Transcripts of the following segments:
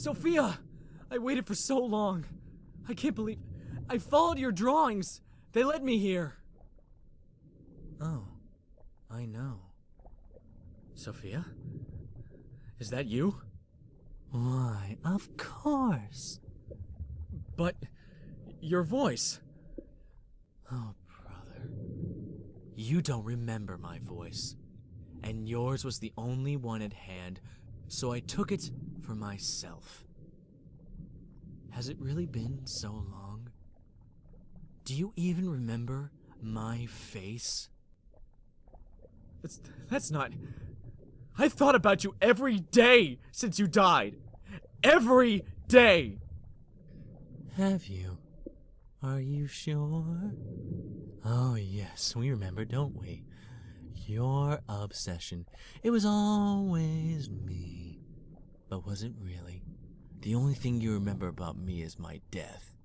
Sophia! I waited for so long. I can't believe... I followed your drawings. They led me here. Oh, I know. Sophia? Is that you? Why, of course. But... your voice... Oh, brother. You don't remember my voice. And yours was the only one at hand, so I took it for myself. Has it really been so long? Do you even remember my face? That's not... I've thought about you every day since you died. Every day! Have you? Are you sure? Oh yes, we remember, don't we? Your obsession. It was always me. But was it really? The only thing you remember about me is my death.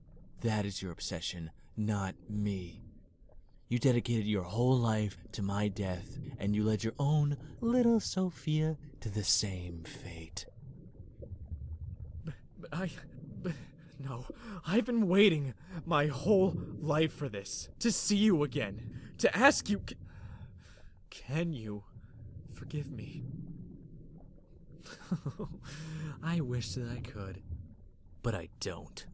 That is your obsession, not me. You dedicated your whole life to my death, and you led your own little Sophia to the same fate. No, I've been waiting my whole life for this. To see you again. To ask you... Can you forgive me? I wish that I could, but I don't.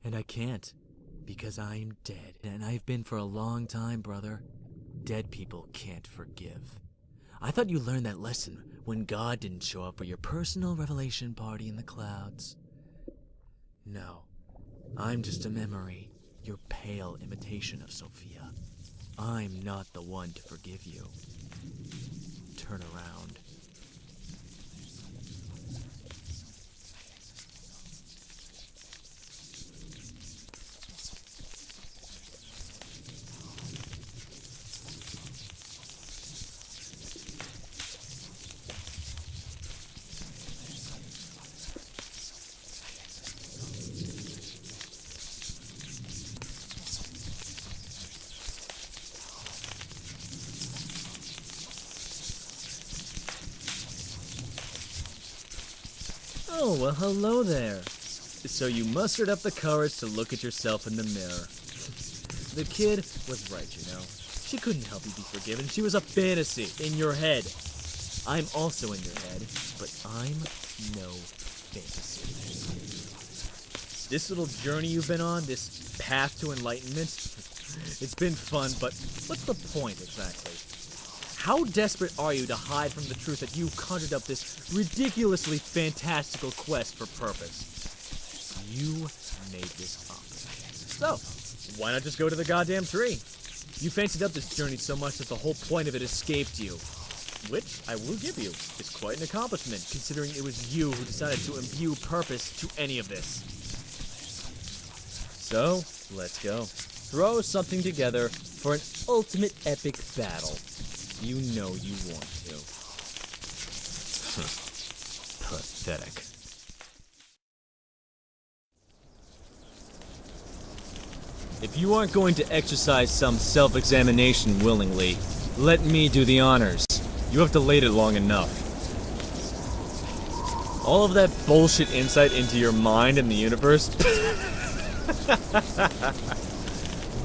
And I can't, because I'm dead. And I've been for a long time, brother. Dead people can't forgive. I thought you learned that lesson when God didn't show up for your personal revelation party in the clouds. No, I'm just a memory, your pale imitation of Sophia. I'm not the one to forgive you. Turn around. Oh, well, hello there. So you mustered up the courage to look at yourself in the mirror. The kid was right, you know. She couldn't help you be forgiven. She was a fantasy in your head. I'm also in your head, but I'm no fantasy. This little journey you've been on, this path to enlightenment, it's been fun, but what's the point exactly? How desperate are you to hide from the truth that you conjured up this ridiculously fantastical quest for purpose? You made this up. So, why not just go to the goddamn tree? You fancied up this journey so much that the whole point of it escaped you. Which, I will give you, is quite an accomplishment, considering it was you who decided to imbue purpose to any of this. So, let's go. Throw something together for an ultimate epic battle. You know you want to. Pathetic. If you aren't going to exercise some self-examination willingly, let me do the honors. You have delayed it long enough. All of that bullshit insight into your mind and the universe?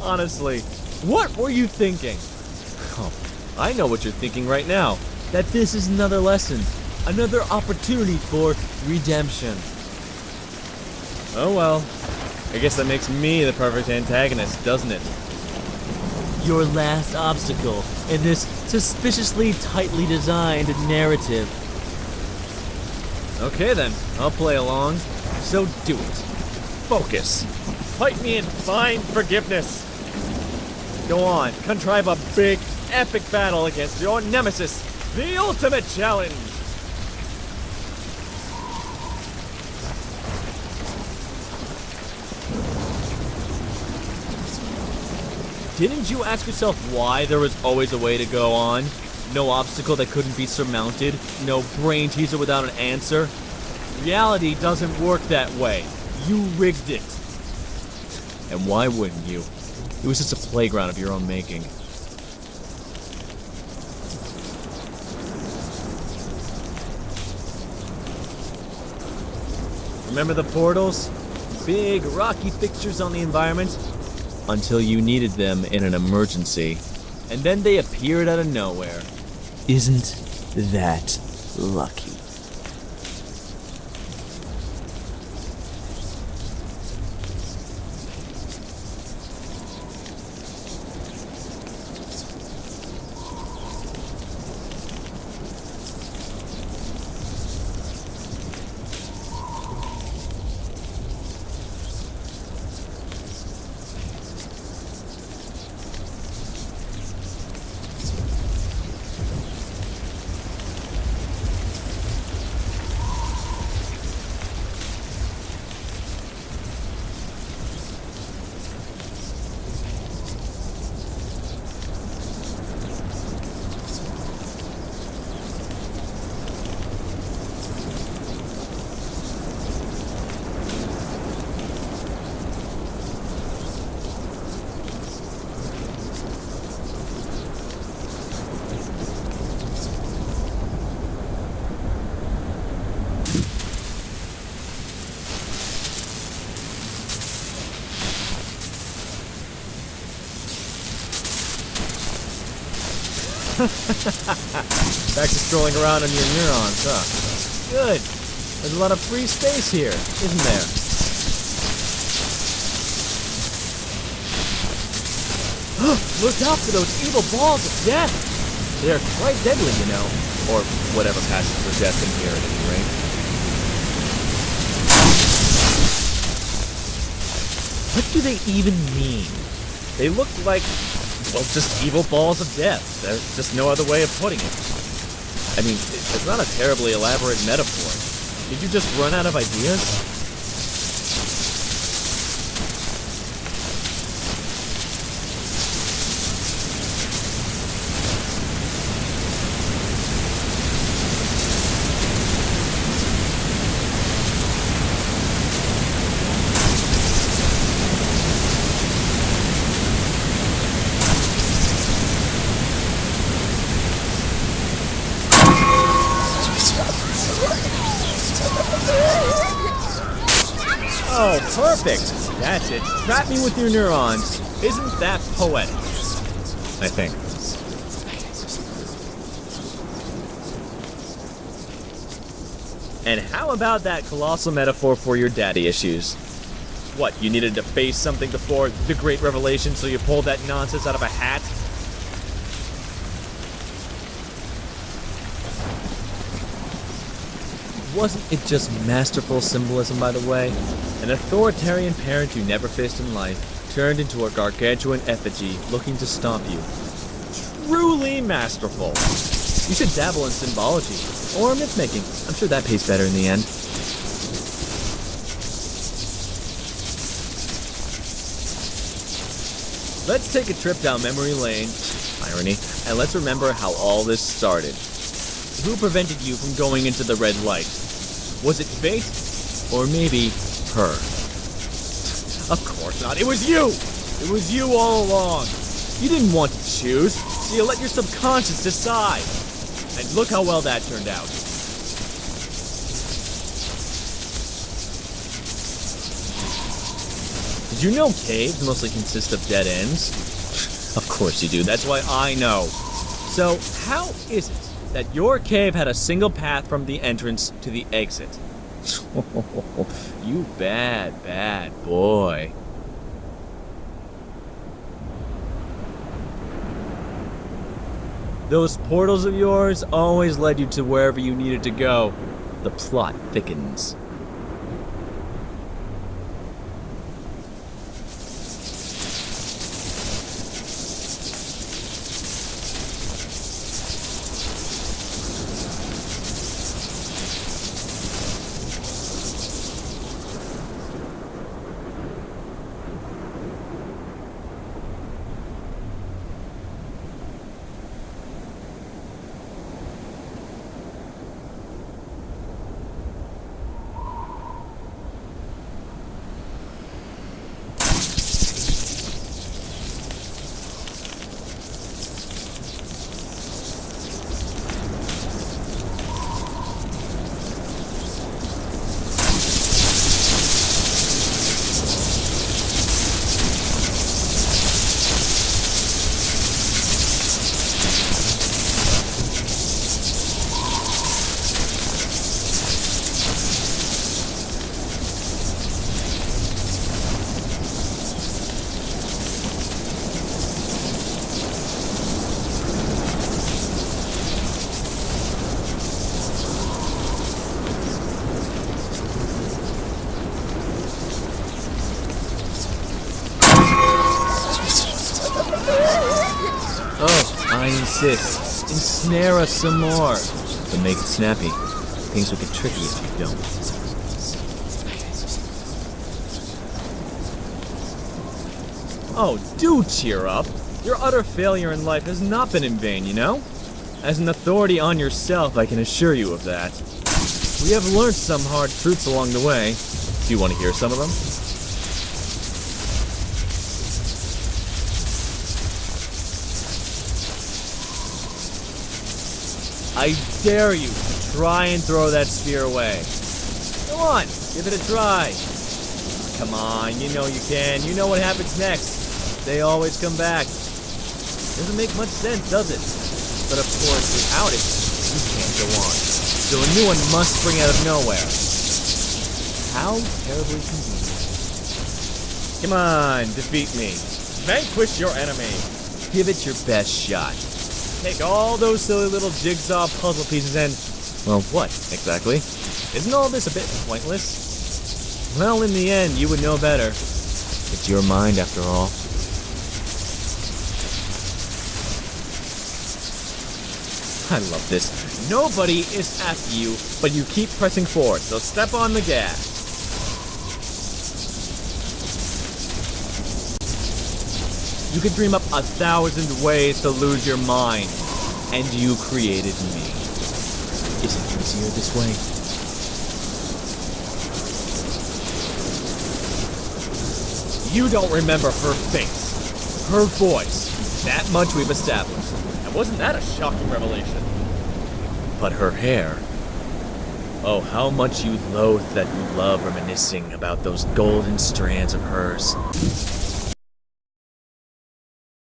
Honestly, what were you thinking? Oh, I know what you're thinking right now. That this is another lesson. Another opportunity for redemption. Oh well. I guess that makes me the perfect antagonist, doesn't it? Your last obstacle in this suspiciously tightly designed narrative. Okay then, I'll play along. So do it. Focus. Fight me and find forgiveness. Go on, contrive a big, epic battle against your nemesis, the ultimate challenge. Didn't you ask yourself why there was always a way to go on? No obstacle that couldn't be surmounted? No brain teaser without an answer? Reality doesn't work that way. You rigged it. And why wouldn't you? It was just a playground of your own making. Remember the portals? Big, rocky fixtures on the environment? Until you needed them in an emergency. And then they appeared out of nowhere. Isn't that lucky? Back to strolling around on your neurons, huh? Good. There's a lot of free space here, isn't there? Look out for those evil balls of death! They're quite deadly, you know. Or whatever passes for death in here at any rate. What do they even mean? They look like, well, just evil balls of death. There's just no other way of putting it. I mean, it's not a terribly elaborate metaphor. Did you just run out of ideas? Oh, perfect! That's it. Trap me with your neurons. Isn't that poetic? I think. And how about that colossal metaphor for your daddy issues? What, you needed to face something before the great revelation, so you pulled that nonsense out of a hat? Wasn't it just masterful symbolism, by the way? An authoritarian parent you never faced in life turned into a gargantuan effigy looking to stomp you. Truly masterful. You should dabble in symbology or myth-making. I'm sure that pays better in the end. Let's take a trip down memory lane, irony, and let's remember how all this started. Who prevented you from going into the red light? Was it fate? Or maybe her? Of course not. It was you! It was you all along. You didn't want to choose, so you let your subconscious decide. And look how well that turned out. Did you know caves mostly consist of dead ends? Of course you do. That's why I know. So, how is it that your cave had a single path from the entrance to the exit? You bad, bad boy. Those portals of yours always led you to wherever you needed to go. The plot thickens. Oh, I insist. Ensnare us some more. But make it snappy. Things will get tricky if you don't. Oh, do cheer up. Your utter failure in life has not been in vain, you know? As an authority on yourself, I can assure you of that. We have learned some hard truths along the way. Do you want to hear some of them? I dare you to try and throw that spear away. Go on, give it a try. Come on, you know you can. You know what happens next. They always come back. Doesn't make much sense, does it? But of course, without it, you can't go on. So a new one must spring out of nowhere. How terribly convenient. Come on, defeat me. Vanquish your enemy. Give it your best shot. Take all those silly little jigsaw puzzle pieces and... well, what, exactly? Isn't all this a bit pointless? Well, in the end, you would know better. It's your mind, after all. I love this. Nobody is after you, but you keep pressing forward, so step on the gas. You can dream up 1,000 ways to lose your mind, and you created me. Is it easier this way? You don't remember her face, her voice. That much we've established. And wasn't that a shocking revelation? But her hair. Oh, how much you loathe that you love reminiscing about those golden strands of hers.